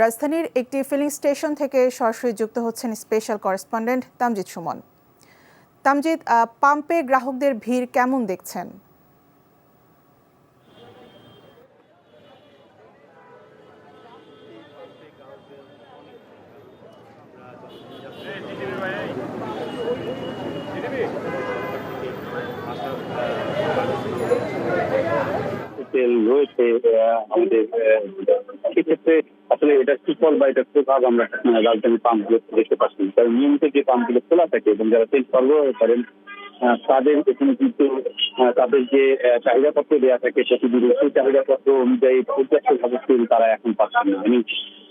রাজধানীর একটি filling station থেকে সরাসরি যুক্ত হচ্ছেন স্পেশাল করেসপন্ডেন্ট তামজিদ সুমন। তামজিদ, পাম্পে গ্রাহকদের ভিড় কেমন দেখছেন? তেল রয়েছে আমাদের, সেক্ষেত্রে আসলে এটা সুফল বা এটা প্রভাব আমরা রাজধানী পাম্পগুলো দেখতে পাচ্ছি। কারণ নিয়মিত যে পাম্পগুলো খোলা থাকে এবং যারা তেল সরবরাহ করেন তাদের এখানে কিন্তু তাদের যে চাহিদাপত্র দেওয়া থাকে প্রতিদিন, সেই চাহিদাপত্র অনুযায়ী পর্যাপ্তভাবে তেল তারা এখন পাচ্ছেন না। আমি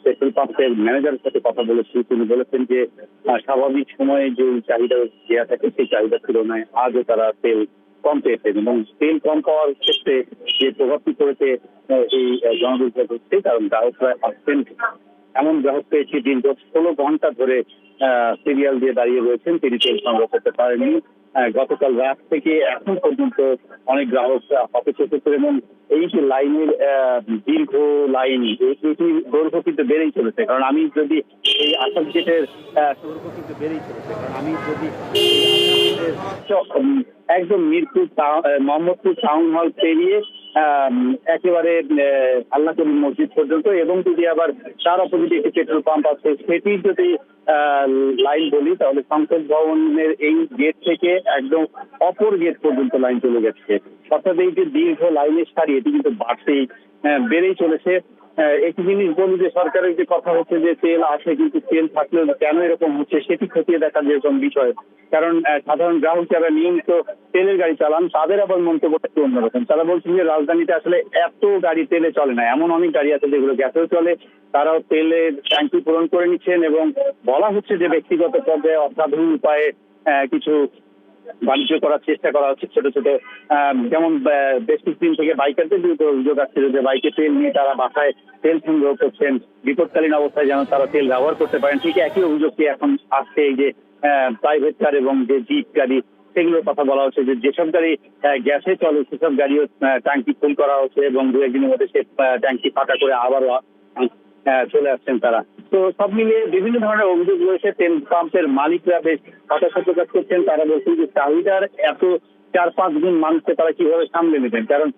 পেট্রোল পাম্পের ম্যানেজারের সাথে কথা বলেছি, তিনি বলেছেন যে স্বাভাবিক সময়ে যে চাহিদা দেওয়া থাকে সেই চাহিদার তুলনায় আজও তারা তেল কম পেয়েছেন এবং তেল কম পাওয়ার ক্ষেত্রে যে প্রভাবটি করেছে এই জনদুর্ভোগ হচ্ছে। কারণ গ্রাহকরা আসছেন, এমন গ্রাহক পেয়েছি দীর্ঘ 16 ঘন্টা ধরে সিরিয়াল দিয়ে দাঁড়িয়ে রয়েছেন, তিনি তেল সংগ্রহ করতে পারেননি। গতকাল রাত থেকে এখন পর্যন্ত অনেক গ্রাহক অপেক্ষা করছেন এবং এই যে লাইনের দীর্ঘ লাইন, এটির দৈর্ঘ্য কিন্তু বেড়েই চলেছে। কারণ আমি যদি এই আসাম গেটের দৈর্ঘ্য কিন্তু বেড়েই চলেছে। কারণ আমি যদি একদম মিরপুর মোহাম্মদপুর টাউন হল পেরিয়ে একেবারে আল্লাহ কবীর মসজিদ পর্যন্ত, এবং যদি আবার তার অপোজিটে একটি পেট্রোল পাম্প আছে সেটি যদি লাইন বলি, তাহলে সংসদ ভবনের এই গেট থেকে একদম অপর গেট পর্যন্ত লাইন চলে গেছে। অর্থাৎ এই যে দীর্ঘ লাইনের সারি, এটি কিন্তু বাড়তেই বেড়েই চলেছে। একটি জিনিস বলি যে সরকারের যে কথা হচ্ছে যে তেল আসে, কিন্তু তেল থাকলেও কেন এরকম হচ্ছে সেটি খতিয়ে দেখার যেরকম বিষয়। কারণ সাধারণ গ্রাহক যারা নিয়মিত তেলের গাড়ি চালান তাদের আবার মন্তব্যটা একটু অন্যরকম। তারা বলছেন যে রাজধানীতে আসলে এত গাড়ি তেলে চলে না, এমন অনেক গাড়ি আছে যেগুলো গ্যাসেও চলে, তারাও তেলের ট্যাঙ্কি পূরণ করে নিচ্ছেন এবং বলা হচ্ছে যে ব্যক্তিগত পর্যায়ে অসাধু উপায়ে কিছু বাণিজ্য করার চেষ্টা করা হচ্ছে। ছোট ছোট যেমন বেশ কিছুদিন থেকে বাইকারদের বিরুদ্ধে অভিযোগ আসছিল যে বাইকে তেল নিয়ে তারা বাসায় তেল সংগ্রহ করছেন, বিপদকালীন অবস্থায় যেন তারা তেল ব্যবহার করতে পারেন। ঠিক একই অভিযোগটি এখন আসছে এই যে প্রাইভেট কার এবং যে জিপ গাড়ি, সেগুলোর কথা বলা হচ্ছে যে যেসব গাড়ি গ্যাসে চলে সেসব গাড়িও ট্যাঙ্কি ফুল করা হচ্ছে এবং দু একদিনের মধ্যে সে ট্যাঙ্কি ফাঁকা করে আবারও চলে আসছেন তারা। তো সব মিলিয়ে বিভিন্ন ধরনের অভিযোগ রয়েছে। তেল পাম্পের মালিকরা বেশ হতাশা প্রকাশ করছেন। তারা বলছেন যে চাহিদার এত 4-5 গুণ মানুষকে তারা কিভাবে সামলে নেবেন, কারণ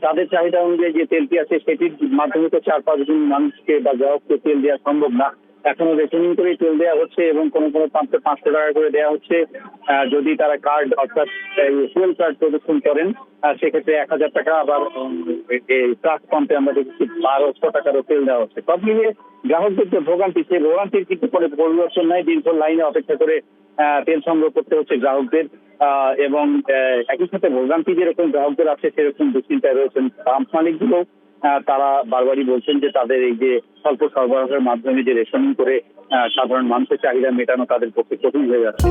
তাদের চাহিদা অনুযায়ী যে তেলটি আছে সেটির মাধ্যমে তো 4-5 গুণ মানুষকে বা গ্রাহককে তেল দেওয়া সম্ভব না। এখনো রেশনিং করেই তেল দেওয়া হচ্ছে এবং কোনো কোনো পাম্পে 500 টাকা করে দেওয়া হচ্ছে। যদি তারা কার্ড অর্থাৎ ফুয়েল কার্ড প্রদর্শন করেন সেক্ষেত্রে 1000 টাকা, আবার ট্রাক পাম্পে আমরা দেখেছি 1200 টাকারও তেল দেওয়া হচ্ছে। সব মিলিয়ে গ্রাহকদের যে ভোগান্তি, সেই ভোগান্তির কিন্তু কোনো পরিবর্তন নাই। দীর্ঘ লাইনে অপেক্ষা করে তেল সংগ্রহ করতে হচ্ছে গ্রাহকদের এবং একই সাথে ভোগান্তি যেরকম গ্রাহকদের আছে সেরকম দুশ্চিন্তায় রয়েছেন পাম্প মালিকগুলো। তারা বারবারই বলছেন যে তাদের এই যে স্বল্প সরবরাহের মাধ্যমে যে রেশনিং করে সাধারণ মানুষের চাহিদা মেটানো তাদের পক্ষে কঠিন হয়ে যাচ্ছে।